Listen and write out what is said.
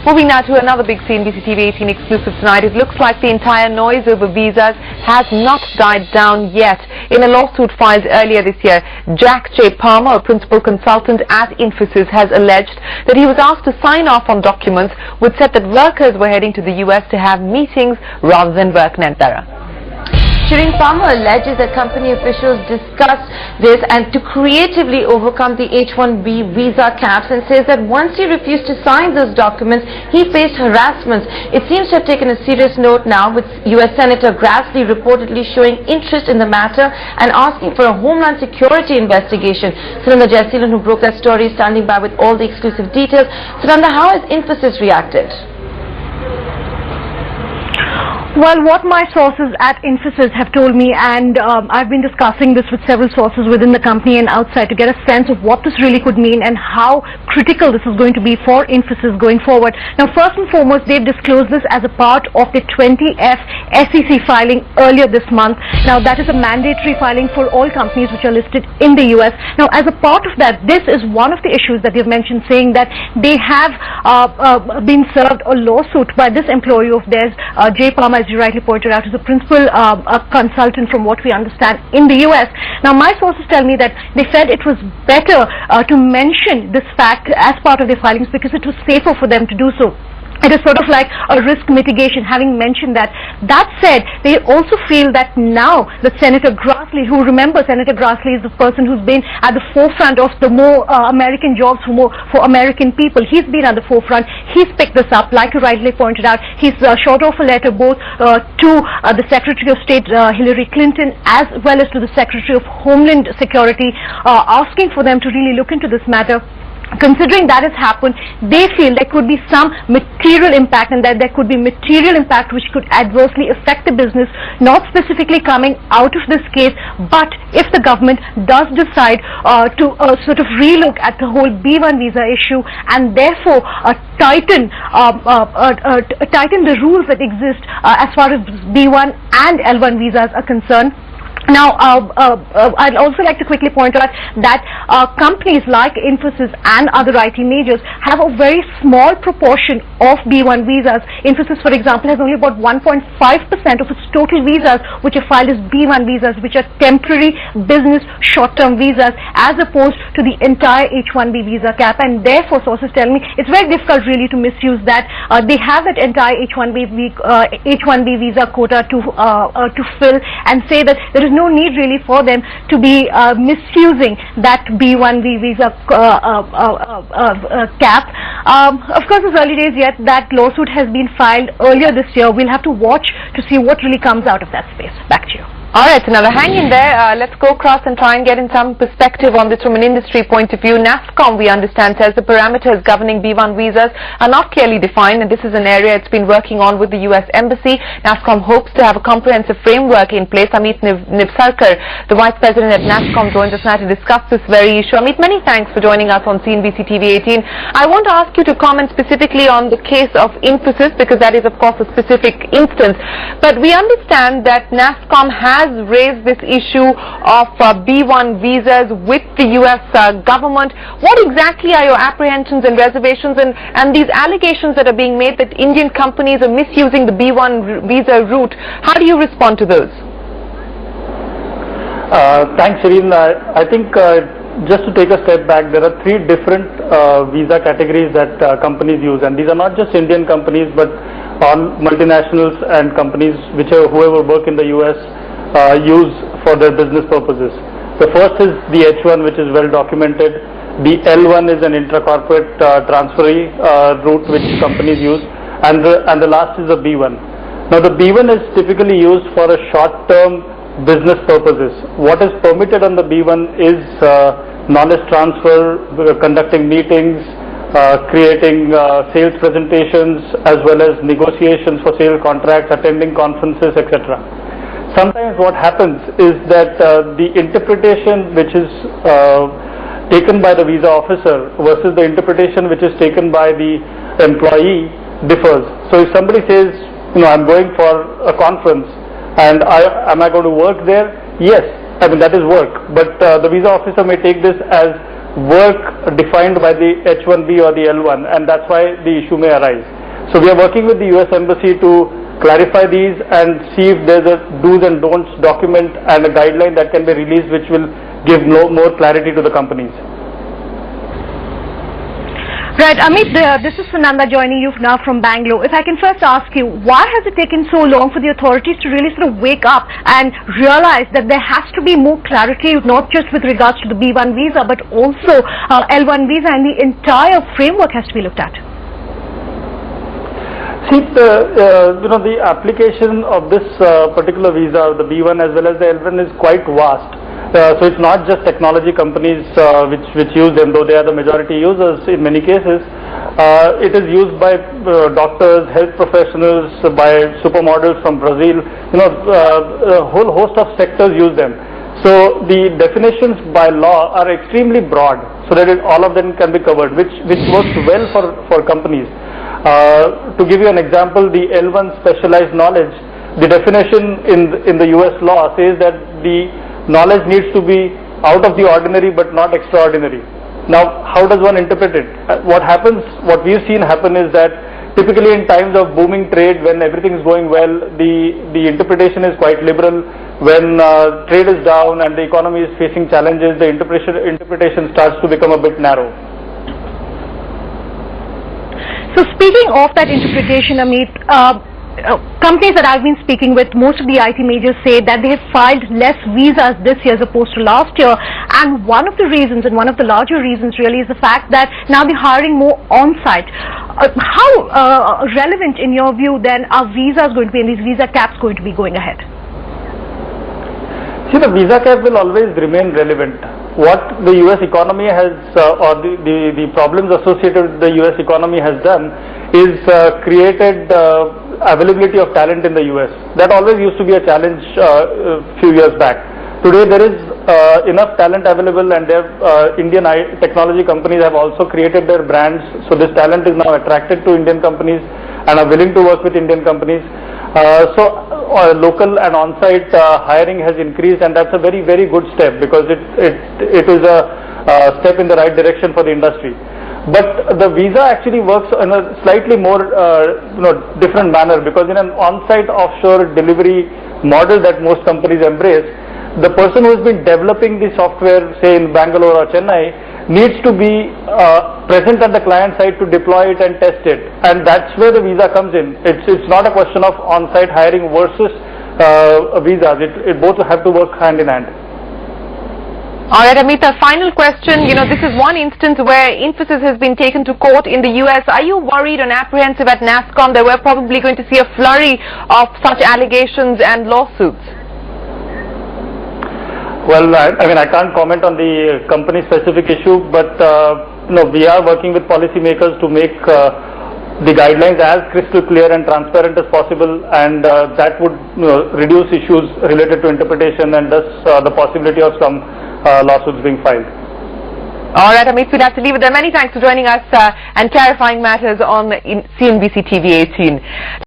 Moving now to another big CNBC-TV 18 exclusive tonight. It looks like the entire noise over visas has not died down yet. In a lawsuit filed earlier this year, Jack J. Palmer, a principal consultant at Infosys, has alleged that he was asked to sign off on documents which said that workers were heading to the US to have meetings rather than work. Nantara. Shireen, Palmer alleges that company officials discussed this and to creatively overcome the H-1B visa caps, and says that once he refused to sign those documents, he faced harassment. It seems to have taken a serious note now, with US Senator Grassley reportedly showing interest in the matter and asking for a Homeland Security investigation. Sunanda Jaiseelan, who broke that story, is standing by with all the exclusive details. Sunanda, how has Infosys reacted? Well, what my sources at Infosys have told me, and I've been discussing this with several sources within the company and outside to get a sense of what this really could mean and how critical this is going to be for Infosys going forward. Now, first and foremost, they've disclosed this as a part of the 20F SEC filing earlier this month. Now, that is a mandatory filing for all companies which are listed in the US. Now, as a part of that, this is one of the issues that they've mentioned, saying that they have been served a lawsuit by this employee of theirs, J. Palmer, as you rightly pointed out, is a principal consultant from what we understand in the US. Now, my sources tell me that they felt it was better to mention this fact as part of their filings because it was safer for them to do so. It is sort of like a risk mitigation, having mentioned that. That said, they also feel that now that Senator Grassley, who, remember, Senator Grassley is the person who's been at the forefront of the more American jobs for American people. He's been at the forefront. He's picked this up, like you rightly pointed out. He's shot off a letter both to the Secretary of State Hillary Clinton as well as to the Secretary of Homeland Security, asking for them to really look into this matter. Considering that has happened, they feel there could be some material impact, and that there could be material impact which could adversely affect the business, not specifically coming out of this case, but if the government does decide to sort of relook at the whole B1 visa issue and therefore tighten the rules that exist as far as B1 and L1 visas are concerned. Now, I'd also like to quickly point out that companies like Infosys and other IT majors have a very small proportion of B1 visas. Infosys, for example, has only about 1.5% of its total visas which are filed as B1 visas, which are temporary business short-term visas, as opposed to the entire H-1B visa cap. And therefore, sources tell me it's very difficult really to misuse that. They have that entire H-1B visa quota to fill, and say that there is no need really for them to be misusing that B1B visa cap. Of course, it's early days yet. That lawsuit has been filed earlier this year. We'll have to watch to see what really comes out of that space. Back to you. All right, Sunanda, hang in there. Let's go across and try and get in some perspective on this from an industry point of view. Nasscom, we understand, says the parameters governing B1 visas are not clearly defined, and this is an area it's been working on with the US Embassy. Nasscom hopes to have a comprehensive framework in place. Ameet Nivsarkar, the Vice President at Nasscom, joins us now to discuss this very issue. Ameet, many thanks for joining us on CNBC-TV 18. I want to ask you to comment specifically on the case of Infosys, because that is, of course, a specific instance. But we understand that Nasscom has raised this issue of B1 visas with the US government. What exactly are your apprehensions and reservations, and these allegations that are being made that Indian companies are misusing the B1 visa route? How do you respond to those? Thanks, Shireen. I think just to take a step back, there are three different visa categories that companies use, and these are not just Indian companies, but all multinationals and companies whoever work in the US use for their business purposes. The first is the H1, which is well documented. The L1 is an intra-corporate transferee route which companies use, and the last is the B1. Now, the B1 is typically used for a short-term business purposes. What is permitted on the B1 is knowledge transfer, conducting meetings, creating sales presentations, as well as negotiations for sales contracts, attending conferences, etc. Sometimes what happens is that the interpretation which is taken by the visa officer versus the interpretation which is taken by the employee differs. So if somebody says, I'm going for a conference and am I going to work there? Yes, I mean that is work, but the visa officer may take this as work defined by the H1B or the L1, and that's why the issue may arise. So we are working with the US Embassy to clarify these and see if there's a do's and don'ts document and a guideline that can be released which will give more clarity to the companies. Right, Ameet, this is Sunanda joining you now from Bangalore. If I can first ask you, why has it taken so long for the authorities to really sort of wake up and realize that there has to be more clarity, not just with regards to the B1 visa, but also L1 visa, and the entire framework has to be looked at? See, the application of this particular visa, the B1 as well as the L1, is quite vast. So it's not just technology companies which use them, though they are the majority users in many cases. It is used by doctors, health professionals, by supermodels from Brazil. A whole host of sectors use them. So the definitions by law are extremely broad, so that all of them can be covered, which works well for companies. To give you an example, the L1 specialized knowledge, the definition in the US law says that the knowledge needs to be out of the ordinary but not extraordinary. Now, how does one interpret it? What we've seen happen is that typically in times of booming trade, when everything is going well, the interpretation is quite liberal. When trade is down and the economy is facing challenges, the interpretation starts to become a bit narrow. So speaking of that interpretation, Ameet, companies that I've been speaking with, most of the IT majors say that they have filed less visas this year as opposed to last year, and one of the reasons, and one of the larger reasons really, is the fact that now they're hiring more on-site. How relevant in your view then are visas going to be, and these visa caps going to be going ahead? See, the visa cap will always remain relevant. What the US economy has, or the problems associated with the US economy has done is created availability of talent in the US. That always used to be a challenge a few years back. Today there is enough talent available, and Indian technology companies have also created their brands, so this talent is now attracted to Indian companies and are willing to work with Indian companies. So local and on-site hiring has increased, and that's a very, very good step, because it is a step in the right direction for the industry. But the visa actually works in a slightly more different manner, because in an on-site offshore delivery model that most companies embrace, the person who has been developing the software, say in Bangalore or Chennai, needs to be present at the client side to deploy it and test it, and that's where the visa comes in. It's not a question of on-site hiring versus visas. It both have to work hand in hand. All right, Ameet, a final question. This is one instance where Infosys has been taken to court in the US. Are you worried and apprehensive at Nasscom that we're probably going to see a flurry of such allegations and lawsuits? Well, I can't comment on the company-specific issue, but we are working with policymakers to make the guidelines as crystal clear and transparent as possible, and that would reduce issues related to interpretation and thus the possibility of some lawsuits being filed. All right, Ameet, we'll have to leave it there. Many thanks for joining us and clarifying matters on CNBC-TV 18.